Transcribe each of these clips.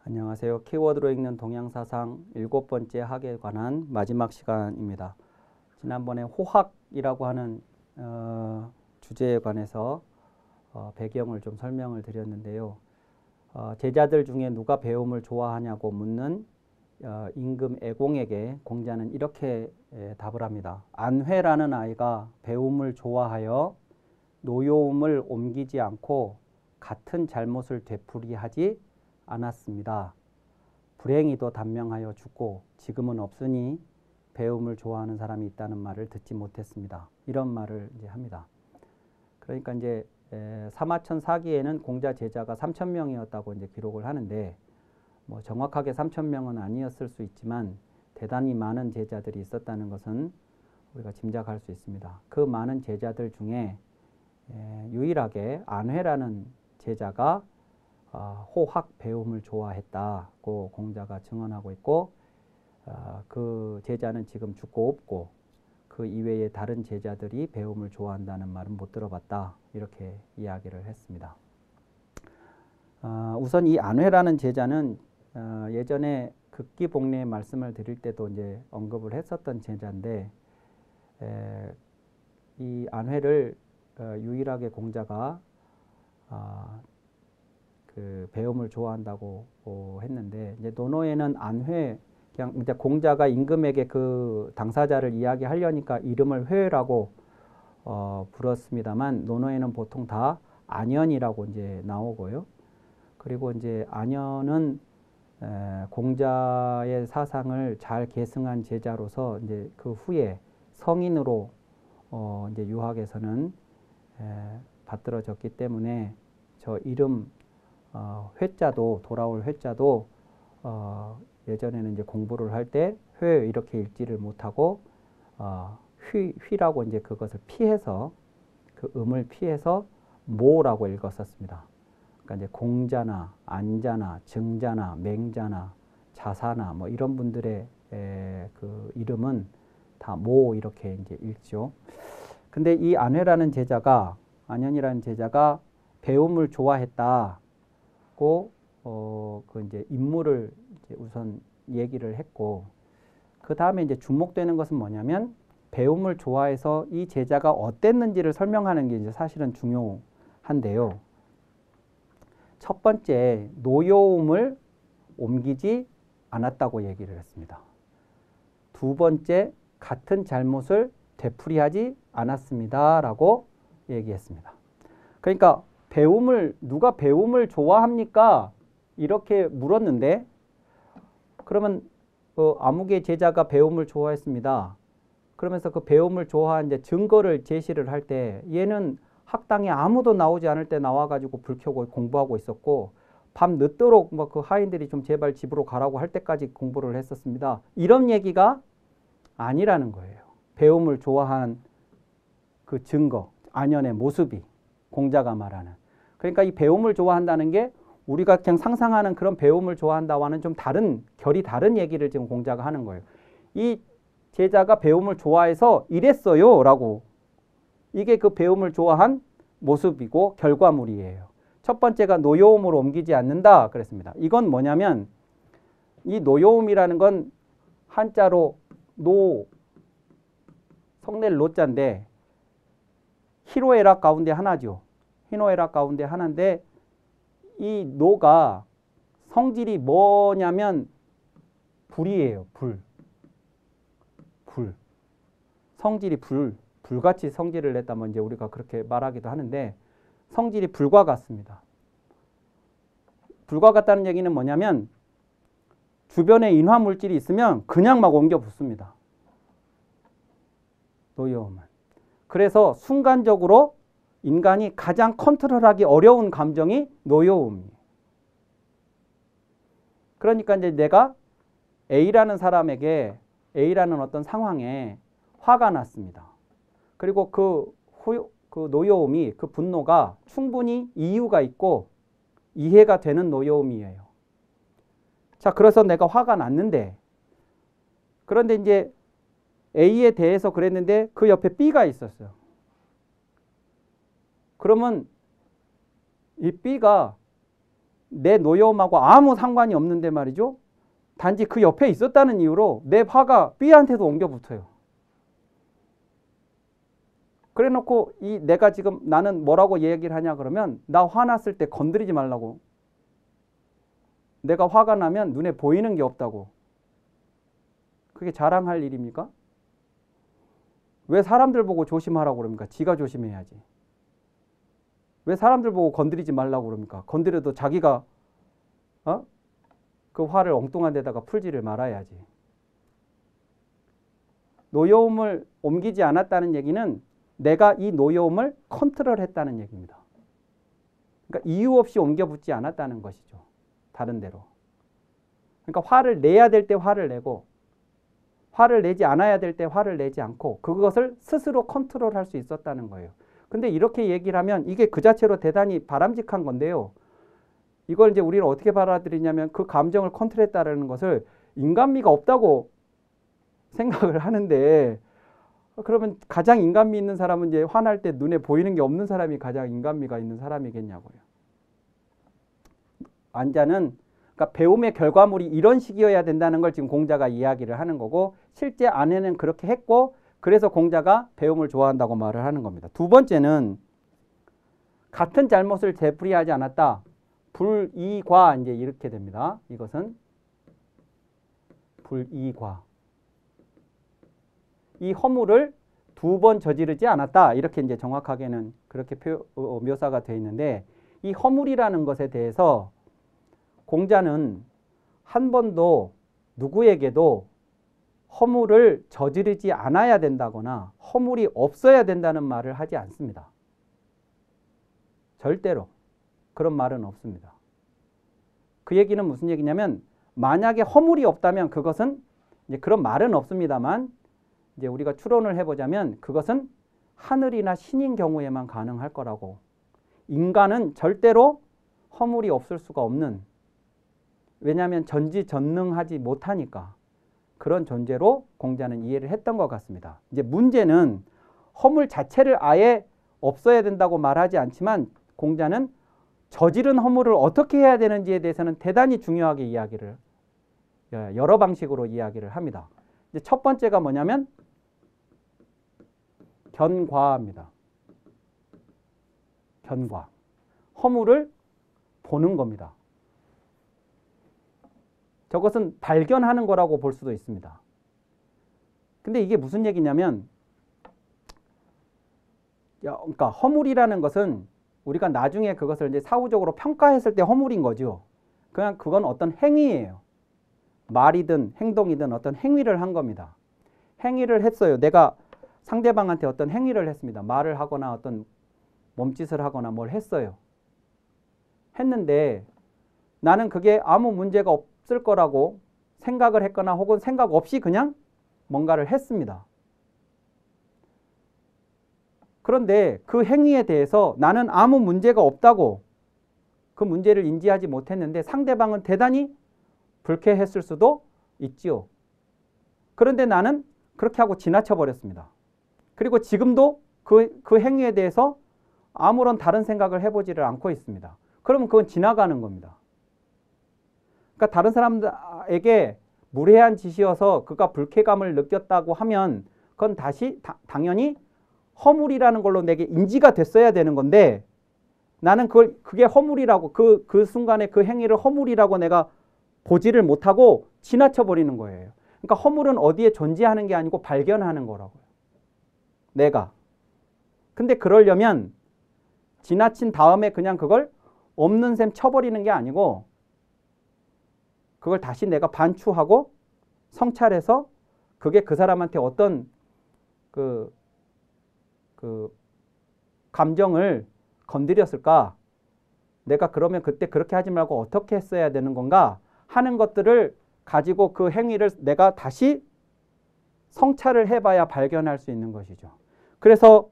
안녕하세요. 키워드로 읽는 동양사상 7번째 학에 관한 마지막 시간입니다. 지난번에 호학이라고 하는 주제에 관해서 배경을 좀 설명을 드렸는데요. 제자들 중에 누가 배움을 좋아하냐고 묻는 임금 애공에게 공자는 이렇게 답을 합니다. 안회라는 아이가 배움을 좋아하여 노여움을 옮기지 않고 같은 잘못을 되풀이하지 않았습니다. 불행히도 단명하여 죽고 지금은 없으니 배움을 좋아하는 사람이 있다는 말을 듣지 못했습니다. 이런 말을 이제 합니다. 그러니까 이제 사마천 사기에는 공자 제자가 3,000명이었다고 이제 기록을 하는데 뭐 정확하게 3,000명은 아니었을 수 있지만 대단히 많은 제자들이 있었다는 것은 우리가 짐작할 수 있습니다. 그 많은 제자들 중에 유일하게 안회라는 제자가 호학 배움을 좋아했다고 공자가 증언하고 있고 그 제자는 지금 죽고 없고 그 이외의 다른 제자들이 배움을 좋아한다는 말은 못 들어봤다 이렇게 이야기를 했습니다. 우선 이 안회라는 제자는 예전에 극기복례 말씀을 드릴 때도 이제 언급을 했었던 제자인데 이 안회를 유일하게 공자가 그 배움을 좋아한다고 했는데 이제 논어에는 안회 그냥 이제 공자가 임금에게 그 당사자를 이야기하려니까 이름을 회라고 불렀습니다만 논어에는 보통 다 안연이라고 이제 나오고요. 그리고 이제 안연은 공자의 사상을 잘 계승한 제자로서 이제 그 후에 성인으로 이제 유학에서는 받들어졌기 때문에 저 이름 회자도 돌아올 회자도 예전에는 이제 공부를 할 때 회 이렇게 읽지를 못하고 휘라고 이제 그것을 피해서 그 음을 피해서 모라고 읽었었습니다. 그러니까 이제 공자나 안자나 증자나 맹자나 자사나 뭐 이런 분들의 그 이름은 다 모 이렇게 이제 읽죠. 근데 이 안회라는 제자가 안연이라는 제자가 배움을 좋아했다고 그 이제 인물을 이제 우선 얘기를 했고 그 다음에 이제 주목되는 것은 뭐냐면 배움을 좋아해서 이 제자가 어땠는지를 설명하는 게 이제 사실은 중요한데요. 첫 번째 노여움을 옮기지 않았다고 얘기를 했습니다. 두 번째 같은 잘못을 되풀이하지 않았습니다라고 얘기했습니다. 그러니까 누가 배움을 좋아합니까? 이렇게 물었는데 그러면 아무개 제자가 배움을 좋아했습니다. 그러면서 그 배움을 좋아한 이제 증거를 제시를 할 때 얘는 학당에 아무도 나오지 않을 때 나와가지고 불 켜고 공부하고 있었고 밤 늦도록 뭐 그 하인들이 좀 제발 집으로 가라고 할 때까지 공부를 했었습니다. 이런 얘기가 아니라는 거예요. 배움을 좋아한 그 증거, 안연의 모습이 공자가 말하는. 그러니까 이 배움을 좋아한다는 게 우리가 그냥 상상하는 그런 배움을 좋아한다와는 좀 결이 다른 얘기를 지금 공자가 하는 거예요. 이 제자가 배움을 좋아해서 이랬어요 라고 이게 그 배움을 좋아한 모습이고 결과물이에요. 첫 번째가 노여움으로 옮기지 않는다 그랬습니다. 이건 뭐냐면 이 노여움이라는 건 한자로 성낼 노자인데 희로애락 가운데 하나죠. 희노애락 가운데 하나인데 이 노가 성질이 뭐냐면 불이에요. 불. 성질이 불같이 성질을 냈다면 이제 우리가 그렇게 말하기도 하는데 성질이 불과 같습니다. 불과 같다는 얘기는 뭐냐면 주변에 인화물질이 있으면 그냥 막 옮겨 붙습니다. 노여움은. 그래서 순간적으로 인간이 가장 컨트롤하기 어려운 감정이 노여움이에요. 그러니까 이제 내가 A라는 사람에게 A라는 어떤 상황에 화가 났습니다. 그리고 그 노여움이 그 분노가 충분히 이유가 있고 이해가 되는 노여움이에요. 자, 그래서 내가 화가 났는데 그런데 이제 A에 대해서 그랬는데 그 옆에 B가 있었어요. 그러면 이 B가 내 노여움하고 아무 상관이 없는데 말이죠. 단지 그 옆에 있었다는 이유로 내 화가 B한테도 옮겨 붙어요. 그래 놓고 내가 지금 나는 뭐라고 얘기를 하냐 그러면 나 화났을 때 건드리지 말라고. 내가 화가 나면 눈에 보이는 게 없다고. 그게 자랑할 일입니까? 왜 사람들 보고 조심하라고 그럽니까? 지가 조심해야지. 왜 사람들 보고 건드리지 말라고 그럽니까? 건드려도 자기가 그 화를 엉뚱한 데다가 풀지를 말아야지. 노여움을 옮기지 않았다는 얘기는 내가 이 노여움을 컨트롤했다는 얘기입니다. 그러니까 이유 없이 옮겨 붙지 않았다는 것이죠. 다른 데로. 그러니까 화를 내야 될 때 화를 내고 화를 내지 않아야 될 때 화를 내지 않고 그것을 스스로 컨트롤할 수 있었다는 거예요. 근데 이렇게 얘기를 하면 이게 그 자체로 대단히 바람직한 건데요. 이걸 이제 우리는 어떻게 받아들이냐면 그 감정을 컨트롤했다는 것을 인간미가 없다고 생각을 하는데 그러면 가장 인간미 있는 사람은 이제 화날 때 눈에 보이는 게 없는 사람이 가장 인간미가 있는 사람이겠냐고요. 안자는 그러니까 배움의 결과물이 이런 식이어야 된다는 걸 지금 공자가 이야기를 하는 거고 실제 아내는 그렇게 했고 그래서 공자가 배움을 좋아한다고 말을 하는 겁니다. 두 번째는 같은 잘못을 되풀이하지 않았다. 불이과 이제 이렇게 됩니다. 이것은 불이과. 이 허물을 두 번 저지르지 않았다. 이렇게 이제 정확하게는 그렇게 묘사가 되어 있는데 이 허물이라는 것에 대해서 공자는 한 번도 누구에게도 허물을 저지르지 않아야 된다거나 허물이 없어야 된다는 말을 하지 않습니다. 절대로 그런 말은 없습니다. 그 얘기는 무슨 얘기냐면 만약에 허물이 없다면 그것은 이제 그런 말은 없습니다만 이제 우리가 추론을 해보자면 그것은 하늘이나 신인 경우에만 가능할 거라고. 인간은 절대로 허물이 없을 수가 없는, 왜냐하면 전지전능하지 못하니까 그런 존재로 공자는 이해를 했던 것 같습니다. 이제 문제는 허물 자체를 아예 없어야 된다고 말하지 않지만 공자는 저지른 허물을 어떻게 해야 되는지에 대해서는 대단히 중요하게 이야기를 여러 방식으로 이야기를 합니다. 이제 첫 번째가 뭐냐면 견과입니다. 견과. 허물을 보는 겁니다. 저것은 발견하는 거라고 볼 수도 있습니다. 근데 이게 무슨 얘기냐면 그러니까 허물이라는 것은 우리가 나중에 그것을 이제 사후적으로 평가했을 때 허물인 거죠. 그냥 그건 어떤 행위예요. 말이든 행동이든 어떤 행위를 한 겁니다. 행위를 했어요. 내가 상대방한테 어떤 행위를 했습니다. 말을 하거나 어떤 몸짓을 하거나 뭘 했어요. 했는데 나는 그게 아무 문제가 없을 거라고 생각을 했거나 혹은 생각 없이 그냥 뭔가를 했습니다. 그런데 그 행위에 대해서 나는 아무 문제가 없다고 그 문제를 인지하지 못했는데 상대방은 대단히 불쾌했을 수도 있지요. 그런데 나는 그렇게 하고 지나쳐 버렸습니다. 그리고 지금도 그 행위에 대해서 아무런 다른 생각을 해보지를 않고 있습니다. 그러면 그건 지나가는 겁니다. 그러니까 다른 사람에게 무례한 짓이어서 그가 불쾌감을 느꼈다고 하면 그건 다시 당연히 허물이라는 걸로 내게 인지가 됐어야 되는 건데 나는 그게 허물이라고 그 순간에 그 행위를 허물이라고 내가 보지를 못하고 지나쳐 버리는 거예요. 그러니까 허물은 어디에 존재하는 게 아니고 발견하는 거라고요. 내가. 근데 그러려면 지나친 다음에 그냥 그걸 없는 셈 쳐버리는 게 아니고 그걸 다시 내가 반추하고 성찰해서 그게 그 사람한테 어떤 그 감정을 건드렸을까? 내가 그러면 그때 그렇게 하지 말고 어떻게 했어야 되는 건가? 하는 것들을 가지고 그 행위를 내가 다시 성찰을 해봐야 발견할 수 있는 것이죠. 그래서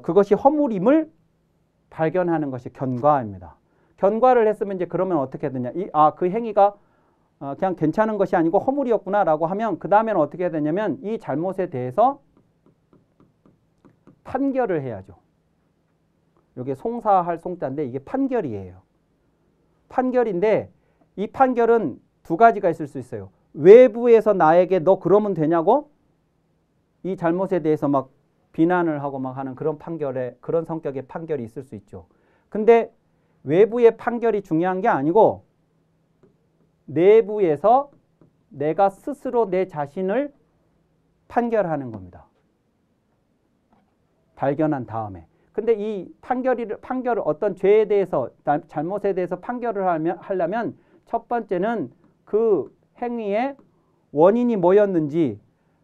그것이 허물임을 발견하는 것이 견과입니다. 견과를 했으면 이제 그러면 어떻게 되냐? 그 행위가 그냥 괜찮은 것이 아니고 허물이었구나라고 하면 그 다음에는 어떻게 해야 되냐면 이 잘못에 대해서 판결을 해야죠. 이게 송사할 송자인데 이게 판결이에요. 판결인데 이 판결은 두 가지가 있을 수 있어요. 외부에서 나에게 너 그러면 되냐고 이 잘못에 대해서 막 비난을 하고 막 하는 그런 판결에 그런 성격의 판결이 있을 수 있죠. 근데 외부의 판결이 중요한 게 아니고 내부에서 내가 스스로 내 자신을 판결하는 겁니다. 발견한 다음에. 근데 이 판결을 어떤 죄에 대해서 잘못에 대해서 판결을 하려면 첫 번째는 그 행위의 원인이 뭐였는지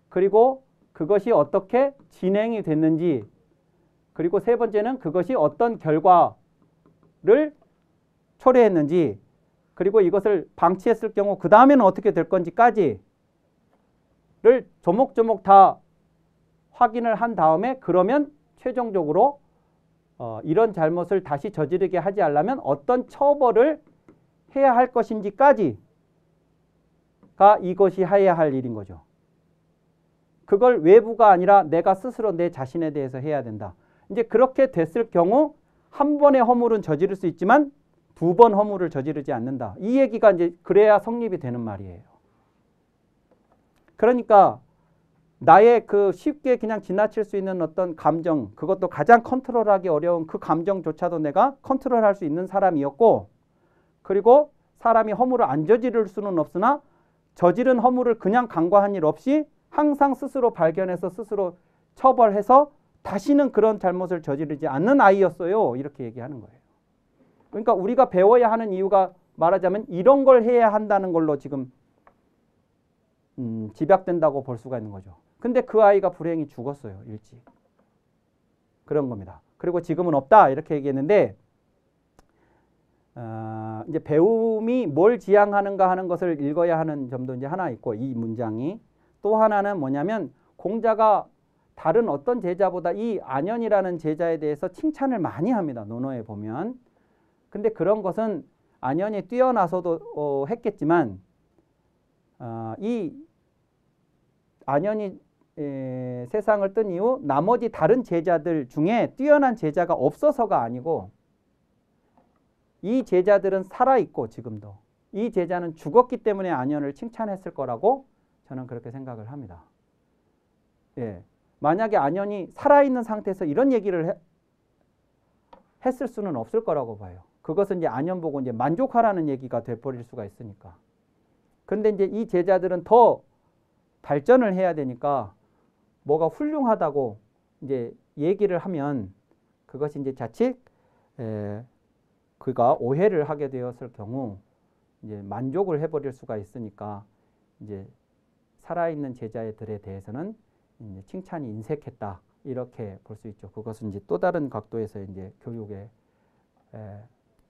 그리고 그것이 어떻게 진행이 됐는지 그리고 세 번째는 그것이 어떤 결과를 초래했는지 그리고 이것을 방치했을 경우 그 다음에는 어떻게 될 건지까지를 조목조목 다 확인을 한 다음에 그러면 최종적으로 이런 잘못을 다시 저지르게 하지 않으려면 어떤 처벌을 해야 할 것인지까지가 이것이 해야 할 일인 거죠. 그걸 외부가 아니라 내가 스스로 내 자신에 대해서 해야 된다. 이제 그렇게 됐을 경우 한 번의 허물은 저지를 수 있지만 두 번 허물을 저지르지 않는다. 이 얘기가 이제 그래야 성립이 되는 말이에요. 그러니까 나의 그 쉽게 그냥 지나칠 수 있는 어떤 감정, 그것도 가장 컨트롤하기 어려운 그 감정조차도 내가 컨트롤할 수 있는 사람이었고 그리고 사람이 허물을 안 저지를 수는 없으나 저지른 허물을 그냥 간과한 일 없이 항상 스스로 발견해서 스스로 처벌해서 다시는 그런 잘못을 저지르지 않는 아이였어요. 이렇게 얘기하는 거예요. 그러니까 우리가 배워야 하는 이유가 말하자면 이런 걸 해야 한다는 걸로 지금 집약된다고 볼 수가 있는 거죠. 근데 그 아이가 불행히 죽었어요. 일찍. 그런 겁니다. 그리고 지금은 없다 이렇게 얘기했는데 이제 배움이 뭘 지향하는가 하는 것을 읽어야 하는 점도 이제 하나 있고 이 문장이 또 하나는 뭐냐면 공자가 다른 어떤 제자보다 이 안현이라는 제자에 대해서 칭찬을 많이 합니다. 논어에 보면. 근데 그런 것은 안현이 뛰어나서도 했겠지만 이 안현이 세상을 뜬 이후 나머지 다른 제자들 중에 뛰어난 제자가 없어서가 아니고 이 제자들은 살아있고 지금도 이 제자는 죽었기 때문에 안현을 칭찬했을 거라고 저는 그렇게 생각을 합니다. 예. 만약에 안현이 살아있는 상태에서 이런 얘기를 했을 수는 없을 거라고 봐요. 그것은 이제 안현 보고 이제 만족하라는 얘기가 돼버릴 수가 있으니까. 근데 이제 이 제자들은 더 발전을 해야 되니까 뭐가 훌륭하다고 이제 얘기를 하면 그것이 이제 자칫 그가 오해를 하게 되었을 경우 이제 만족을 해버릴 수가 있으니까 이제 살아있는 제자들에 대해서는 이제 칭찬이 인색했다 이렇게 볼 수 있죠. 그것은 이제 또 다른 각도에서 이제 교육의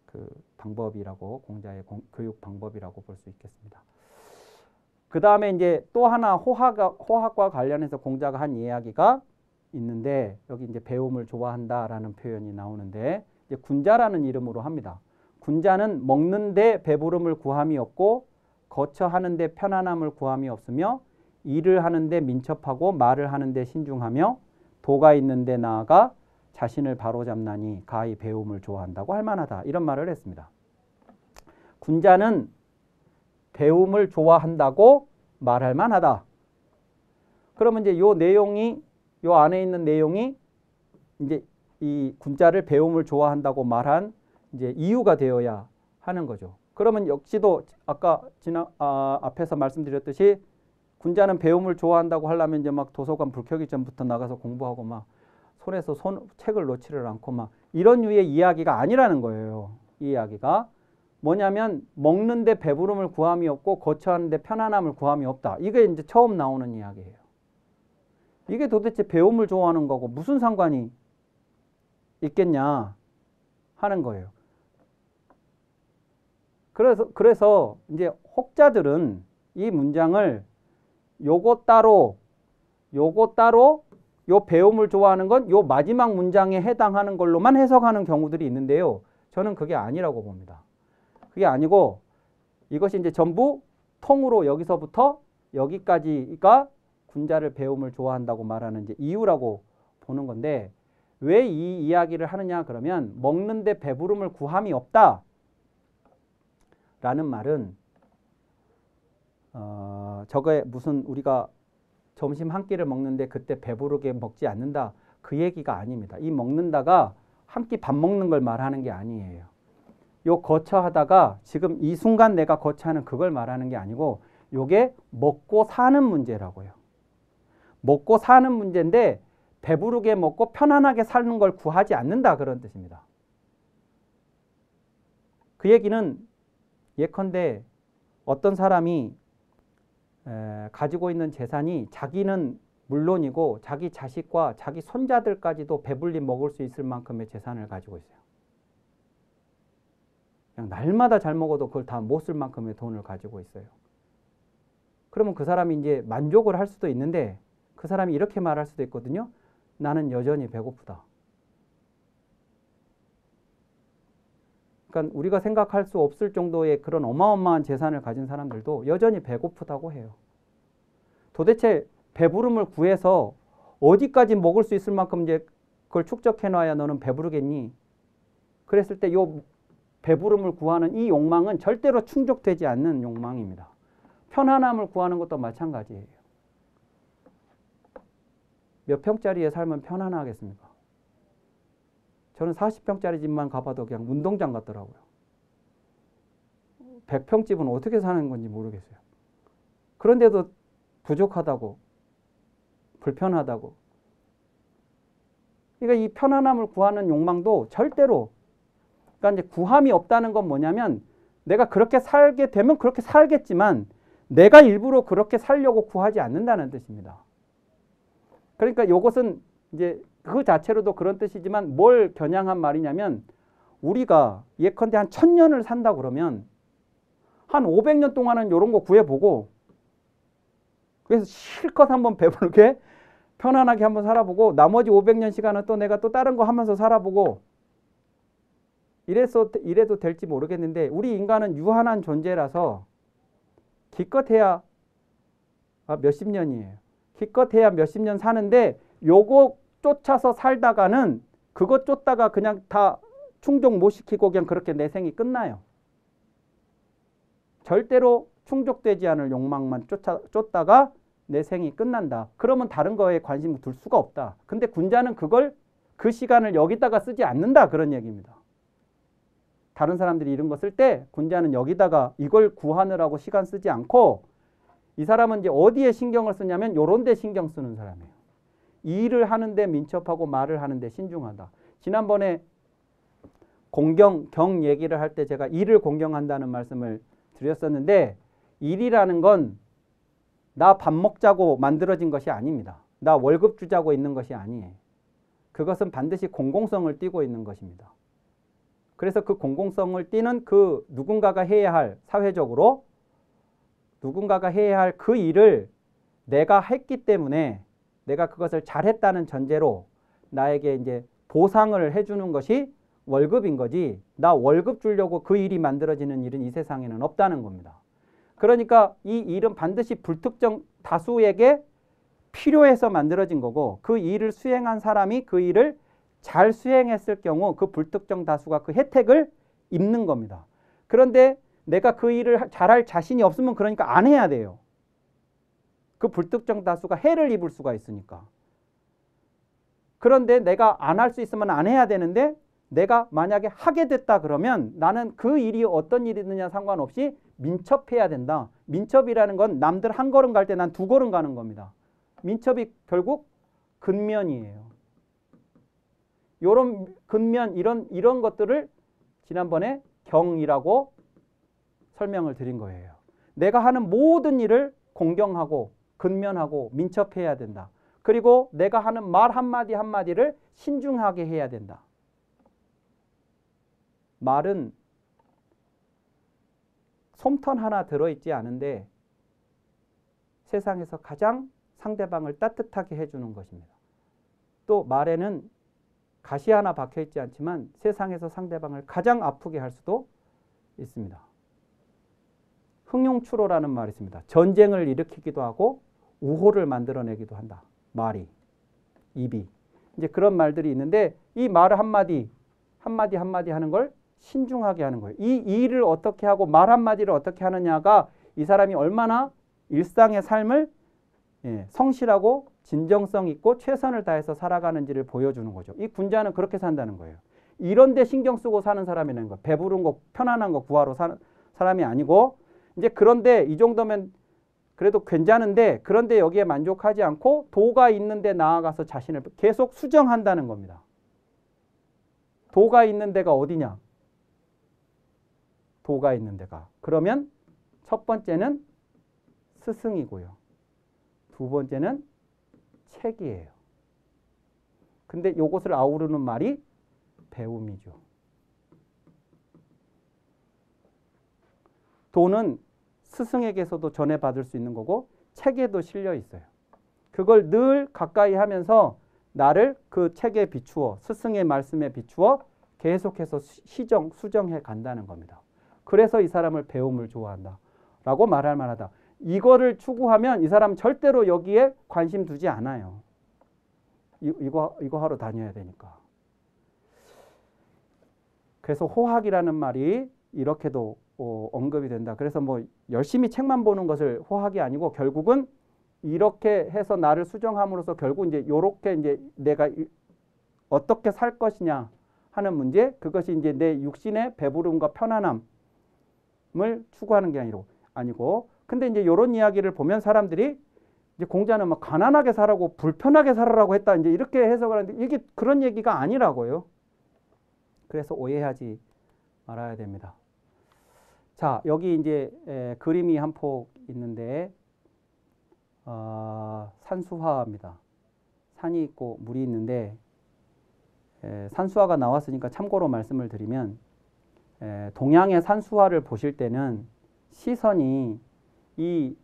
그 방법이라고 공자의 교육 방법이라고 볼 수 있겠습니다. 그 다음에 이제 또 하나 호학과 관련해서 공자가 한 이야기가 있는데 여기 이제 배움을 좋아한다라는 표현이 나오는데 이제 군자라는 이름으로 합니다. 군자는 먹는데 배부름을 구함이 없고 거처하는데 편안함을 구함이 없으며 일을 하는데 민첩하고 말을 하는데 신중하며 도가 있는데 나아가 자신을 바로잡나니 가히 배움을 좋아한다고 할 만하다. 이런 말을 했습니다. 군자는 배움을 좋아한다고 말할 만하다. 그러면 이제 요 안에 있는 내용이 이제 이 군자를 배움을 좋아한다고 말한 이제 이유가 되어야 하는 거죠. 그러면 역시도 아까 앞에서 말씀드렸듯이 군자는 배움을 좋아한다고 하려면 이제 막 도서관 불 켜기 전부터 나가서 공부하고 막 손에서 책을 놓지를 않고 막 이런 류의 이야기가 아니라는 거예요. 이 이야기가 뭐냐면 먹는데 배부름을 구함이 없고 거처하는데 편안함을 구함이 없다. 이게 이제 처음 나오는 이야기예요. 이게 도대체 배움을 좋아하는 거고 무슨 상관이 있겠냐 하는 거예요. 그래서 이제 혹자들은 이 문장을 요거 따로 요 배움을 좋아하는 건 요 마지막 문장에 해당하는 걸로만 해석하는 경우들이 있는데요. 저는 그게 아니라고 봅니다. 그게 아니고 이것이 이제 전부 통으로 여기서부터 여기까지가 군자를 배움을 좋아한다고 말하는 이제 이유라고 보는 건데 왜 이 이야기를 하느냐 그러면 먹는데 배부름을 구함이 없다. 라는 말은 저거에 무슨 우리가 점심 한 끼를 먹는데 그때 배부르게 먹지 않는다 그 얘기가 아닙니다. 이 먹는다가 한 끼 밥 먹는 걸 말하는 게 아니에요. 요 거처하다가 지금 이 순간 내가 거처하는 그걸 말하는 게 아니고 요게 먹고 사는 문제라고요. 먹고 사는 문제인데 배부르게 먹고 편안하게 사는 걸 구하지 않는다 그런 뜻입니다. 그 얘기는 예컨대 어떤 사람이 가지고 있는 재산이 자기는 물론이고 자기 자식과 자기 손자들까지도 배불리 먹을 수 있을 만큼의 재산을 가지고 있어요. 그냥 날마다 잘 먹어도 그걸 다 못 쓸 만큼의 돈을 가지고 있어요. 그러면 그 사람이 이제 만족을 할 수도 있는데 그 사람이 이렇게 말할 수도 있거든요. 나는 여전히 배고프다. 그러니까 우리가 생각할 수 없을 정도의 그런 어마어마한 재산을 가진 사람들도 여전히 배고프다고 해요. 도대체 배부름을 구해서 어디까지 먹을 수 있을 만큼 이제 그걸 축적해 놔야 너는 배부르겠니? 그랬을 때 요 배부름을 구하는 이 욕망은 절대로 충족되지 않는 욕망입니다. 편안함을 구하는 것도 마찬가지예요. 몇 평짜리에 살면 편안하겠습니까? 저는 40평짜리 집만 가봐도 그냥 운동장 같더라고요. 100평 집은 어떻게 사는 건지 모르겠어요. 그런데도 부족하다고, 불편하다고. 그러니까 이 편안함을 구하는 욕망도 절대로, 그러니까 이제 구함이 없다는 건 뭐냐면 내가 그렇게 살게 되면 그렇게 살겠지만 내가 일부러 그렇게 살려고 구하지 않는다는 뜻입니다. 그러니까 이것은 이제 그 자체로도 그런 뜻이지만 뭘 겨냥한 말이냐면 우리가 예컨대 한 1000년을 산다 그러면 한 500년 동안은 이런 거 구해보고 그래서 실컷 한번 배부르게 편안하게 한번 살아보고 나머지 500년 시간은 또 내가 또 다른 거 하면서 살아보고 이래도 될지 모르겠는데 우리 인간은 유한한 존재라서 기껏해야 몇십 년이에요. 기껏해야 몇십 년 사는데 요거 쫓아서 살다가는 그거 쫓다가 그냥 다 충족 못 시키고 그냥 그렇게 내 생이 끝나요. 절대로 충족되지 않을 욕망만 쫓다가 내 생이 끝난다. 그러면 다른 거에 관심을 둘 수가 없다. 근데 군자는 그 시간을 여기다가 쓰지 않는다. 그런 얘기입니다. 다른 사람들이 이런 거 쓸 때 군자는 여기다가 이걸 구하느라고 시간 쓰지 않고 이 사람은 이제 어디에 신경을 쓰냐면 요런 데 신경 쓰는 사람이에요. 일을 하는데 민첩하고 말을 하는데 신중하다. 지난번에 경 얘기를 할 때 제가 일을 공경한다는 말씀을 드렸었는데 일이라는 건 나 밥 먹자고 만들어진 것이 아닙니다. 나 월급 주자고 있는 것이 아니에요. 그것은 반드시 공공성을 띠고 있는 것입니다. 그래서 그 공공성을 띠는 그 누군가가 해야 할 사회적으로 누군가가 해야 할 그 일을 내가 했기 때문에 내가 그것을 잘했다는 전제로 나에게 이제 보상을 해주는 것이 월급인 거지 나 월급 주려고 그 일이 만들어지는 일은 이 세상에는 없다는 겁니다. 그러니까 이 일은 반드시 불특정 다수에게 필요해서 만들어진 거고 그 일을 수행한 사람이 그 일을 잘 수행했을 경우 그 불특정 다수가 그 혜택을 입는 겁니다. 그런데 내가 그 일을 잘할 자신이 없으면 그러니까 안 해야 돼요. 그 불특정 다수가 해를 입을 수가 있으니까. 그런데 내가 안 할 수 있으면 안 해야 되는데 내가 만약에 하게 됐다 그러면 나는 그 일이 어떤 일이느냐 상관없이 민첩해야 된다. 민첩이라는 건 남들 한 걸음 갈 때 난 두 걸음 가는 겁니다. 민첩이 결국 근면이에요. 요런 근면 이런 것들을 지난번에 경이라고 설명을 드린 거예요. 내가 하는 모든 일을 공경하고 근면하고 민첩해야 된다. 그리고 내가 하는 말 한마디 한마디를 신중하게 해야 된다. 말은 솜털 하나 들어있지 않은데 세상에서 가장 상대방을 따뜻하게 해주는 것입니다. 또 말에는 가시 하나 박혀있지 않지만 세상에서 상대방을 가장 아프게 할 수도 있습니다. 흥룡추로라는 말이 있습니다. 전쟁을 일으키기도 하고 우호를 만들어내기도 한다. 말이, 입이. 이제 그런 말들이 있는데 이 말 한마디 하는 걸 신중하게 하는 거예요. 이 일을 어떻게 하고 말 한마디를 어떻게 하느냐가 이 사람이 얼마나 일상의 삶을 성실하고 진정성 있고 최선을 다해서 살아가는지를 보여주는 거죠. 이 군자는 그렇게 산다는 거예요. 이런 데 신경 쓰고 사는 사람이라는 거. 배부른 거, 편안한 거 구하러 사는 사람이 아니고 이제 그런데 이 정도면 그래도 괜찮은데 그런데 여기에 만족하지 않고 도가 있는 데 나아가서 자신을 계속 수정한다는 겁니다. 도가 있는 데가 어디냐? 도가 있는 데가. 그러면 첫 번째는 스승이고요. 두 번째는 책이에요. 근데 이것을 아우르는 말이 배움이죠. 도는 스승에게서도 전해받을 수 있는 거고 책에도 실려 있어요. 그걸 늘 가까이 하면서 나를 그 책에 비추어 스승의 말씀에 비추어 계속해서 수정해 간다는 겁니다. 그래서 이 사람을 배움을 좋아한다 라고 말할 만하다. 이거를 추구하면 이 사람 절대로 여기에 관심 두지 않아요. 이거 하러 다녀야 되니까. 그래서 호학이라는 말이 이렇게도 언급이 된다. 그래서 뭐 열심히 책만 보는 것을 호학이 아니고 결국은 이렇게 해서 나를 수정함으로써 결국 이제 요렇게 이제 내가 어떻게 살 것이냐 하는 문제, 그것이 이제 내 육신의 배부름과 편안함을 추구하는 게 아니고 근데 이제 요런 이야기를 보면 사람들이 이제 공자는 막 가난하게 살라고 불편하게 살아라고 했다 이제 이렇게 해석을 하는데 이게 그런 얘기가 아니라고요. 그래서 오해하지 말아야 됩니다. 자, 여기 이제 그림이 한 폭 있는데 산수화입니다. 산이 있고 물이 있는데 산수화가 나왔으니까 참고로 말씀을 드리면 동양의 산수화를 보실 때는 시선이 이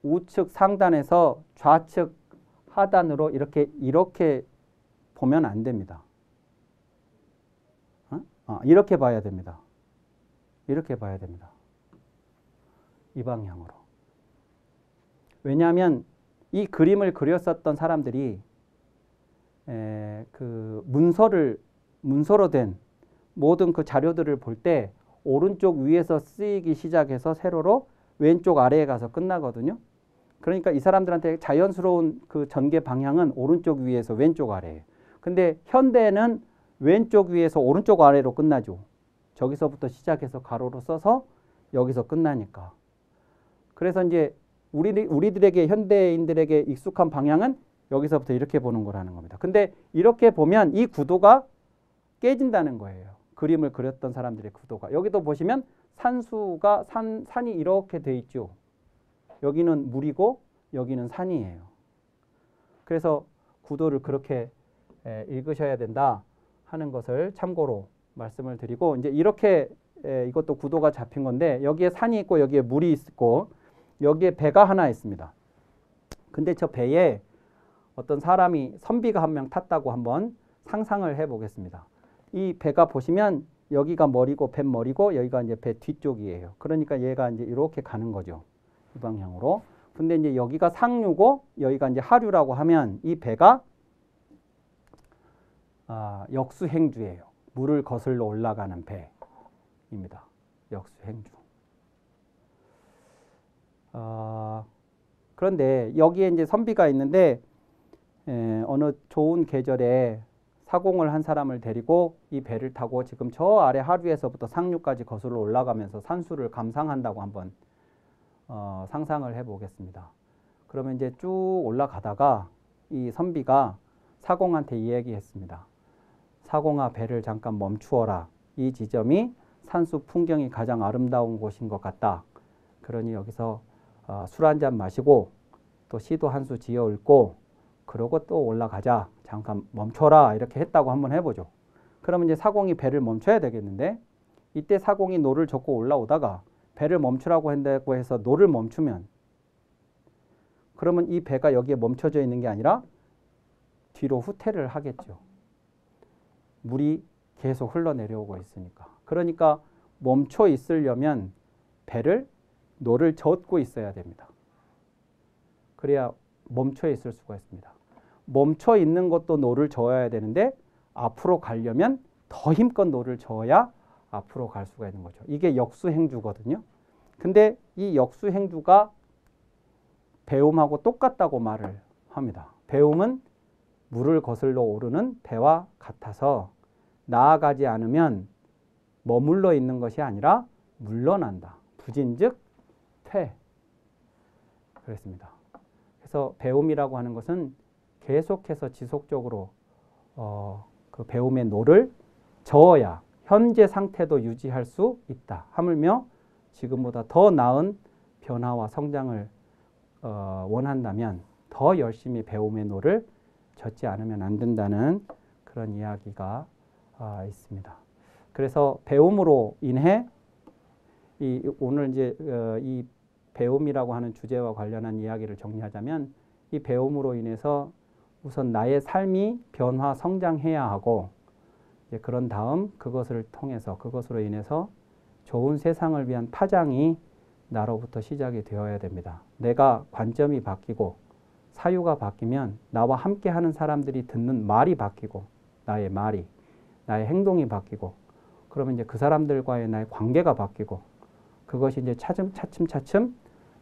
우측 상단에서 좌측 하단으로 이렇게 보면 안 됩니다. 이렇게 봐야 됩니다. 이렇게 봐야 됩니다. 이 방향으로. 왜냐하면 이 그림을 그렸었던 사람들이 그 문서로 된 모든 그 자료들을 볼 때 오른쪽 위에서 쓰이기 시작해서 세로로 왼쪽 아래에 가서 끝나거든요. 그러니까 이 사람들한테 자연스러운 그 전개 방향은 오른쪽 위에서 왼쪽 아래예요. 근데 현대는 왼쪽 위에서 오른쪽 아래로 끝나죠. 저기서부터 시작해서 가로로 써서 여기서 끝나니까. 그래서 이제 우리들에게 현대인들에게 익숙한 방향은 여기서부터 이렇게 보는 거라는 겁니다. 근데 이렇게 보면 이 구도가 깨진다는 거예요. 그림을 그렸던 사람들의 구도가. 여기도 보시면 산이 이렇게 돼 있죠. 여기는 물이고 여기는 산이에요. 그래서 구도를 그렇게 읽으셔야 된다 하는 것을 참고로 말씀을 드리고 이제 이렇게 이것도 구도가 잡힌 건데 여기에 산이 있고 여기에 물이 있고 여기에 배가 하나 있습니다. 근데 저 배에 어떤 사람이 선비가 한 명 탔다고 한번 상상을 해 보겠습니다. 이 배가 보시면 여기가 머리고 뱃머리고 여기가 이제 배 뒤쪽이에요. 그러니까 얘가 이제 이렇게 가는 거죠. 이 방향으로. 근데 이제 여기가 상류고 여기가 이제 하류라고 하면 이 배가 역수행주예요. 물을 거슬러 올라가는 배입니다. 역수행주. 그런데 여기에 이제 선비가 있는데 어느 좋은 계절에 사공을 한 사람을 데리고 이 배를 타고 지금 저 아래 하류에서부터 상류까지 거슬러 올라가면서 산수를 감상한다고 한번 상상을 해보겠습니다. 그러면 이제 쭉 올라가다가 이 선비가 사공한테 이야기했습니다. 사공아, 배를 잠깐 멈추어라. 이 지점이 산수 풍경이 가장 아름다운 곳인 것 같다. 그러니 여기서 술 한 잔 마시고 또 시도 한 수 지어 읊고 그러고 또 올라가자. 잠깐 멈춰라. 이렇게 했다고 한번 해보죠. 그러면 이제 사공이 배를 멈춰야 되겠는데 이때 사공이 노를 젓고 올라오다가 배를 멈추라고 한다고 해서 노를 멈추면 그러면 이 배가 여기에 멈춰져 있는 게 아니라 뒤로 후퇴를 하겠죠. 물이 계속 흘러내려오고 있으니까. 그러니까 멈춰 있으려면 노를 젓고 있어야 됩니다. 그래야 멈춰 있을 수가 있습니다. 멈춰 있는 것도 노를 저어야 되는데 앞으로 가려면 더 힘껏 노를 저어야 앞으로 갈 수가 있는 거죠. 이게 역수행주거든요. 근데 이 역수행주가 배움하고 똑같다고 말을 합니다. 배움은 물을 거슬러 오르는 배와 같아서 나아가지 않으면 머물러 있는 것이 아니라 물러난다. 부진즉 퇴. 그랬습니다. 그래서 배움이라고 하는 것은 계속해서 지속적으로 그 배움의 노를 저어야 현재 상태도 유지할 수 있다. 하물며 지금보다 더 나은 변화와 성장을 원한다면 더 열심히 배움의 노를 젓지 않으면 안 된다는 그런 이야기가 있습니다. 그래서 배움으로 인해 오늘 이제 이 배움이라고 하는 주제와 관련한 이야기를 정리하자면 이 배움으로 인해서 우선 나의 삶이 변화 성장해야 하고 이제 그런 다음 그것을 통해서 그것으로 인해서 좋은 세상을 위한 파장이 나로부터 시작이 되어야 됩니다. 내가 관점이 바뀌고 사유가 바뀌면 나와 함께 하는 사람들이 듣는 말이 바뀌고 나의 말이 나의 행동이 바뀌고 그러면 이제 그 사람들과의 나의 관계가 바뀌고 그것이 이제 차츰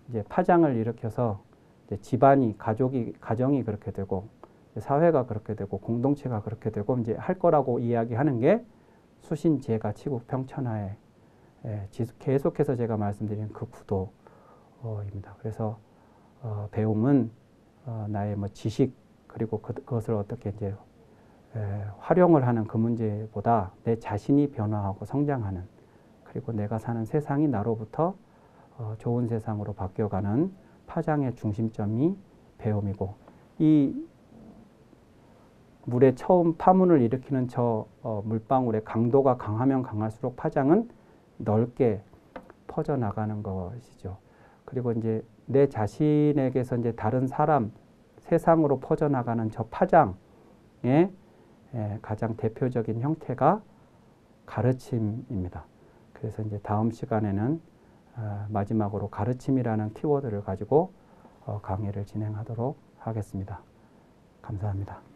이제 파장을 일으켜서 이제 집안이 가정이 그렇게 되고 사회가 그렇게 되고 공동체가 그렇게 되고 이제 할 거라고 이야기하는 게 수신제가 치국평천하에 계속해서 제가 말씀드린 그 구도입니다. 그래서 배움은 나의 뭐 지식 그리고 그것을 어떻게 이제 활용을 하는 그 문제보다 내 자신이 변화하고 성장하는 그리고 내가 사는 세상이 나로부터 좋은 세상으로 바뀌어가는 파장의 중심점이 배움이고 이 물에 처음 파문을 일으키는 저 물방울의 강도가 강하면 강할수록 파장은 넓게 퍼져나가는 것이죠. 그리고 이제 내 자신에게서 이제 다른 사람, 세상으로 퍼져나가는 저 파장의 가장 대표적인 형태가 가르침입니다. 그래서 이제 다음 시간에는 마지막으로 가르침이라는 키워드를 가지고 강의를 진행하도록 하겠습니다. 감사합니다.